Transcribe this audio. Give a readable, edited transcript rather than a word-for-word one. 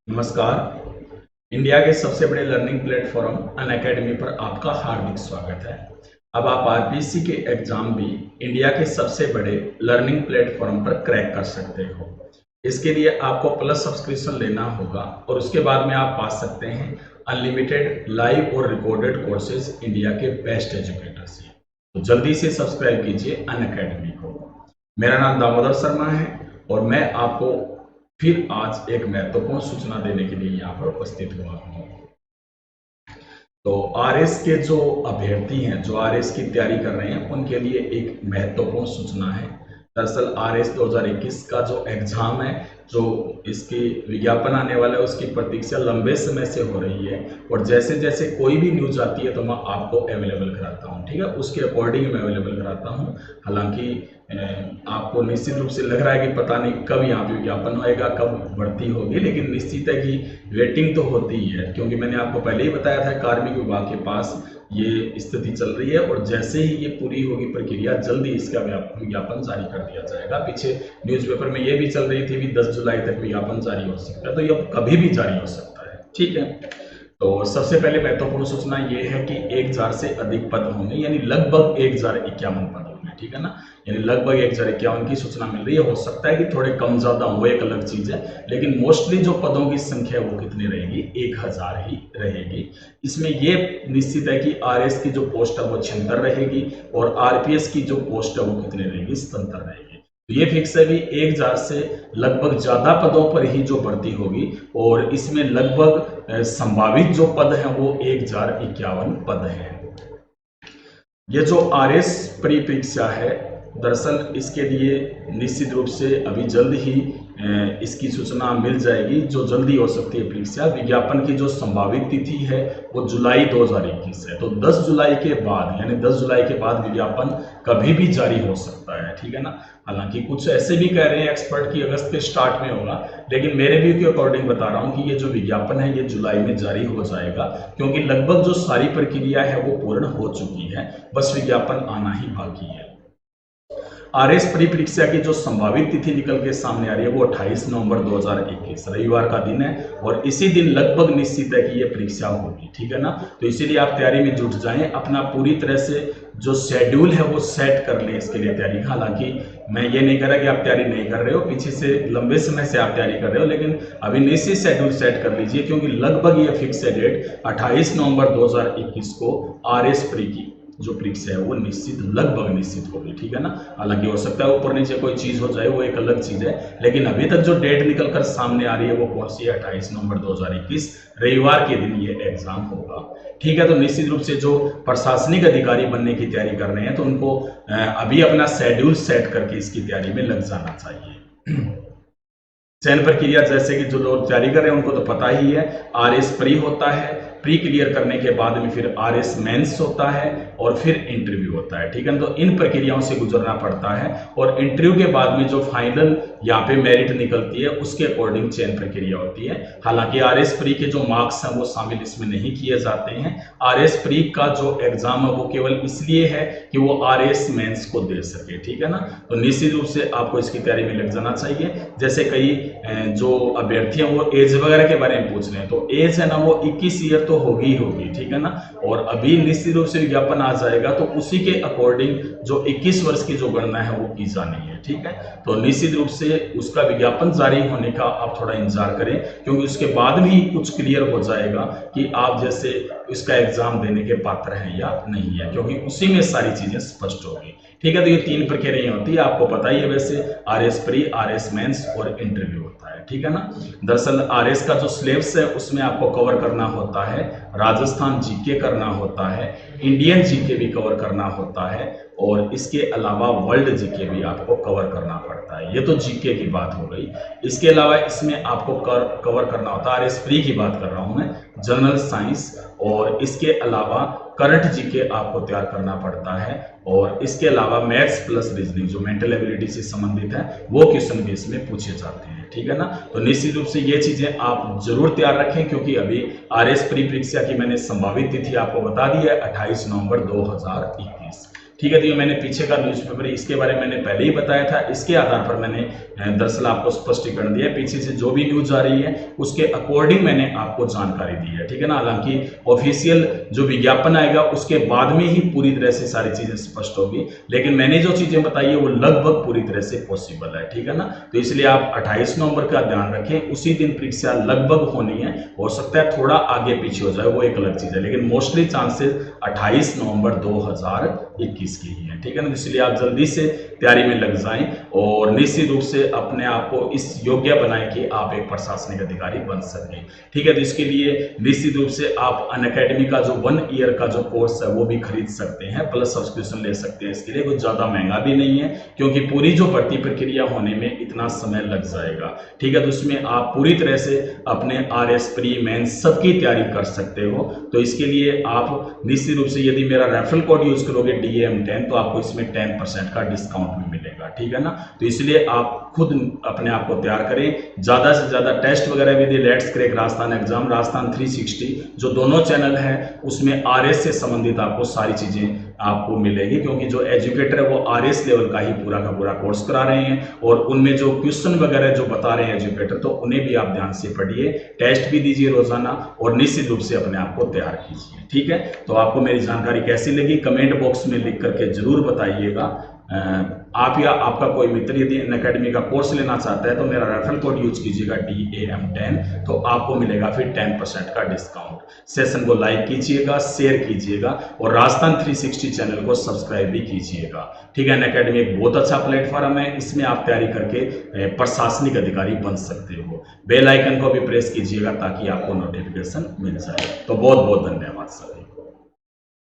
नमस्कार। इंडिया के सबसे बड़े लर्निंग प्लेटफॉर्म अनअकैडमी पर आपका हार्दिक स्वागत है। अब आप आरपीएससी के एग्जाम भी इंडिया के सबसे बड़े लर्निंग प्लेटफॉर्म पर क्रैक कर सकते हो। इसके लिए आपको प्लस सब्सक्रिप्शन लेना होगा और उसके बाद में आप पा सकते हैं अनलिमिटेड लाइव और रिकॉर्डेड कोर्सेज इंडिया के बेस्ट एजुकेटर से। तो जल्दी से सब्सक्राइब कीजिए अनअकैडमी को। मेरा नाम दामोदर शर्मा है और मैं आपको फिर आज एक महत्वपूर्ण सूचना देने के लिए यहाँ पर उपस्थित हुआ हूँ। तो आरएस के जो अभ्यर्थी हैं, जो आरएस की तैयारी कर रहे हैं, उनके लिए एक महत्वपूर्ण सूचना है। दरअसल आरएस 2021 का जो एग्जाम है, जो इसकी विज्ञापन आने वाला है, उसकी प्रतीक्षा लंबे समय से हो रही है और जैसे जैसे कोई भी न्यूज आती है तो मैं आपको अवेलेबल कराता हूँ। ठीक है, उसके अकॉर्डिंग मैं अवेलेबल कराता हूँ। हालांकि आपको निश्चित रूप से लग रहा है कि पता नहीं कब यहाँ पे विज्ञापन होएगा, कब भर्ती होगी, लेकिन निश्चित है कि वेटिंग तो होती ही है, क्योंकि मैंने आपको पहले ही बताया था कार्मिक विभाग के पास ये स्थिति चल रही है और जैसे ही ये पूरी होगी प्रक्रिया, जल्दी इसका विज्ञापन जारी कर दिया जाएगा। पीछे न्यूज़पेपर में ये भी चल रही थी कि 10 जुलाई तक विज्ञापन जारी हो सकता है, तो ये कभी भी जारी हो सकता है। ठीक है, तो सबसे पहले महत्वपूर्ण सूचना ये है कि 1000 से अधिक पद होंगे, यानी लगभग 1051 पद होंगे। ठीक है ना, यानी लगभग 1051 की सूचना मिल रही है। हो सकता है कि थोड़े कम ज्यादा हो, एक अलग चीज है, लेकिन मोस्टली जो पदों की संख्या वो कितनी रहेगी, 1000 ही रहेगी। इसमें ये निश्चित है कि आरएस की जो पोस्ट है वो 76 रहेगी और आरपीएस की जो पोस्ट है वो कितनी रहेगी, 77 रहेगी। तो ये फिक्स है भी 1000 से लगभग ज्यादा पदों पर ही जो भर्ती होगी और इसमें लगभग संभावित जो पद हैं वो 1051 पद हैं। ये जो आरएस प्री परीक्षा है, दरअसल इसके लिए निश्चित रूप से अभी जल्द ही इसकी सूचना मिल जाएगी, जो जल्दी हो सकती है परीक्षा। विज्ञापन की जो संभावित तिथि है वो जुलाई 2021 है, तो 10 जुलाई के बाद, यानी 10 जुलाई के बाद विज्ञापन कभी भी जारी हो सकता है। ठीक है ना, हालांकि कुछ ऐसे भी कह रहे हैं एक्सपर्ट कि अगस्त के स्टार्ट में होगा, लेकिन मेरे व्यू के अकॉर्डिंग बता रहा हूं कि ये जो विज्ञापन है ये जुलाई में जारी हो जाएगा, क्योंकि लगभग जो सारी प्रक्रिया है वो पूर्ण हो चुकी है, बस विज्ञापन आना ही बाकी है। आरएस प्री परीक्षा की जो संभावित तिथि निकल के सामने आ रही है वो 28 नवंबर 2021 रविवार का दिन है और इसी दिन लगभग निश्चित है कि ये परीक्षा होगी। ठीक है ना, तो इसीलिए आप तैयारी में जुट जाएं, अपना पूरी तरह से जो शेड्यूल है वो सेट कर लें इसके लिए तैयारी। हालांकि मैं ये नहीं कह रहा कि आप तैयारी नहीं कर रहे हो, पीछे से लंबे समय से आप तैयारी कर रहे हो, लेकिन अभी निश्चित शेड्यूल सेट कर लीजिए, क्योंकि लगभग ये फिक्स है डेट 28 नवंबर 2021 को आरएस प्री की जो परीक्षा है वो निश्चित, लगभग निश्चित होगी। ठीक है ना, हालांकि हो सकता है ऊपर नीचे कोई चीज हो जाए, वो एक अलग चीज है, लेकिन अभी तक जो डेट निकल कर सामने आ रही है वो कौन सी है, 28 नवंबर 2021 रविवार के दिन ये एग्जाम होगा। ठीक है, तो निश्चित रूप से जो प्रशासनिक अधिकारी बनने की तैयारी कर रहे हैं तो उनको अभी अपना शेड्यूल सेट करके इसकी तैयारी में लग जाना चाहिए। चयन प्रक्रिया, जैसे कि जो लोग तैयारी कर रहे हैं उनको तो पता ही है, आरएस प्री होता है, प्री क्लियर करने के बाद में फिर आरएस मेंस होता है और फिर इंटरव्यू होता है। ठीक है, तो इन प्रक्रियाओं से गुजरना पड़ता है और इंटरव्यू के बाद में जो फाइनल यहाँ पे मेरिट निकलती है उसके अकॉर्डिंग चयन प्रक्रिया होती है। हालांकि आरएस प्री के जो मार्क्स हैं वो शामिल इसमें नहीं किए जाते हैं। आरएस प्री का जो एग्जाम है वो केवल इसलिए है कि वो आरएस मेंस को दे सके। ठीक है ना, तो निश्चित रूप से आपको इसकी तैयारी में लग जाना चाहिए। जैसे कई जो अभ्यर्थी हैं वो एज वगैरह के बारे में पूछ रहे हैं, तो एज है ना वो 21 ईयर तो होगी होगी। ठीक है ना, और अभी निश्चित रूप से विज्ञापन आ जाएगा तो उसी के अकॉर्डिंग जो 21 वर्ष की जो गणना है वो की जानी है। ठीक है, तो निश्चित रूप से उसका विज्ञापन जारी होने का आप थोड़ा इंतजार करें, क्योंकि उसके बाद भी कुछ क्लियर हो जाएगा कि आप जैसे इसका एग्जाम देने के पात्र हैं या नहीं है, क्योंकि उसी में सारी चीजें स्पष्ट होगी। ठीक है, तो ये 3 प्रक्रिया होती है, आपको पता ही है वैसे, आरएस प्री, आरएस मेंस और इंटरव्यू होता है। ठीक है ना, दरअसल आरएस का जो सिलेबस है उसमें आपको कवर करना होता है राजस्थान जीके करना होता है, इंडियन जीके भी कवर करना होता है और इसके अलावा वर्ल्ड जीके भी आपको कवर करना पड़ता है। ये तो जीके की बात हो गई। इसके अलावा इसमें आपको कवर करना होता है, आरएस प्री की बात कर रहा हूं मैं, जनरल साइंस, और इसके अलावा करंट जीके आपको तैयार करना पड़ता है और इसके अलावा मैथ्स प्लस रीजनिंग जो मेंटल एबिलिटी से संबंधित है वो क्वेश्चन भी इसमें पूछे जाते हैं। ठीक है ना, तो निश्चित रूप से ये चीजें आप जरूर तैयार रखें, क्योंकि अभी आरएस प्री परीक्षा की मैंने संभावित तिथि आपको बता दी है 28 नवंबर 2021। ठीक है। तो ये मैंने पीछे का न्यूज़पेपर इसके बारे में मैंने पहले ही बताया था, इसके आधार पर मैंने दरअसल आपको स्पष्टीकरण दिया। पीछे से जो भी न्यूज़ आ रही है उसके अकॉर्डिंग मैंने आपको जानकारी दी है, ठीक है ना। हालांकि ऑफिशियल जो विज्ञापन आएगा उसके बाद में ही पूरी तरह से सारी चीजें स्पष्ट होगी, लेकिन मैंने जो चीजें बताई है वो लगभग पूरी तरह से पॉसिबल है, ठीक है ना। तो इसलिए आप 28 नवंबर का ध्यान रखें, उसी दिन परीक्षा लगभग होनी है। हो सकता है थोड़ा आगे पीछे हो जाए, वो एक अलग चीज है, लेकिन मोस्टली चांसेस 28 नवंबर 2021 की ही है, ठीक है ना। इसलिए आप जल्दी से तैयारी में लग जाएं और निश्चित रूप से अपने आप को इस योग्य बनाएं कि आप एक प्रशासनिक अधिकारी बन सकें, ठीक है। तो इसके लिए निश्चित रूप से आप अनअकैडमी का जो 1 ईयर का जो कोर्स है वो भी खरीद सकते हैं, प्लस सब्सक्रिप्शन ले सकते हैं। इसके लिए कुछ ज़्यादा महंगा भी नहीं है, क्योंकि पूरी जो भर्ती प्रक्रिया होने में इतना समय लग जाएगा, ठीक है। तो उसमें आप पूरी तरह से अपने RS प्री मेंस सबकी तैयारी कर सकते हो। तो इसके लिए आप निश्चित रूप से यदि मेरा रेफरल कोड यूज करोगे DAM10 तो आपको इसमें 10% का डिस्काउंट भी मिलेगा, ठीक है ना। तो इसलिए आप खुद अपने आप को तैयार करें, ज़्यादा से ज़्यादा टेस्ट वगैरह भी दिए। Let's crack Rajasthan exam, Rajasthan 360 जो दोनों चैनल है उसमें RS से संबंधित आपको सारी चीज़ें आपको मिलेगी, क्योंकि जो एजुकेटर है वो RS लेवल का ही पूरा का पूरा कोर्स करा रहे हैं और उनमें जो क्वेश्चन वगैरह जो बता रहे हैं एजुकेटर, तो उन्हें भी आप ध्यान से पढ़िए, टेस्ट भी दीजिए रोजाना और निश्चित रूप से अपने आप को तैयार कीजिए, ठीक है। तो आपको मेरी जानकारी कैसी लगी कमेंट बॉक्स में लिख करके जरूर बताइएगा। आप या आपका कोई मित्र यदि अनअकैडमी का कोर्स लेना चाहता है तो मेरा रेफरल कोड यूज कीजिएगा DAM10, तो आपको मिलेगा फिर 10% का डिस्काउंट। सेशन को लाइक कीजिएगा, शेयर कीजिएगा और राजस्थान 360 चैनल को सब्सक्राइब भी कीजिएगा, ठीक है। अनअकैडमी एक बहुत अच्छा प्लेटफॉर्म है, इसमें आप तैयारी करके प्रशासनिक अधिकारी बन सकते हो। बेल आइकन को भी प्रेस कीजिएगा ताकि आपको नोटिफिकेशन मिल जाए। तो बहुत बहुत धन्यवाद सर।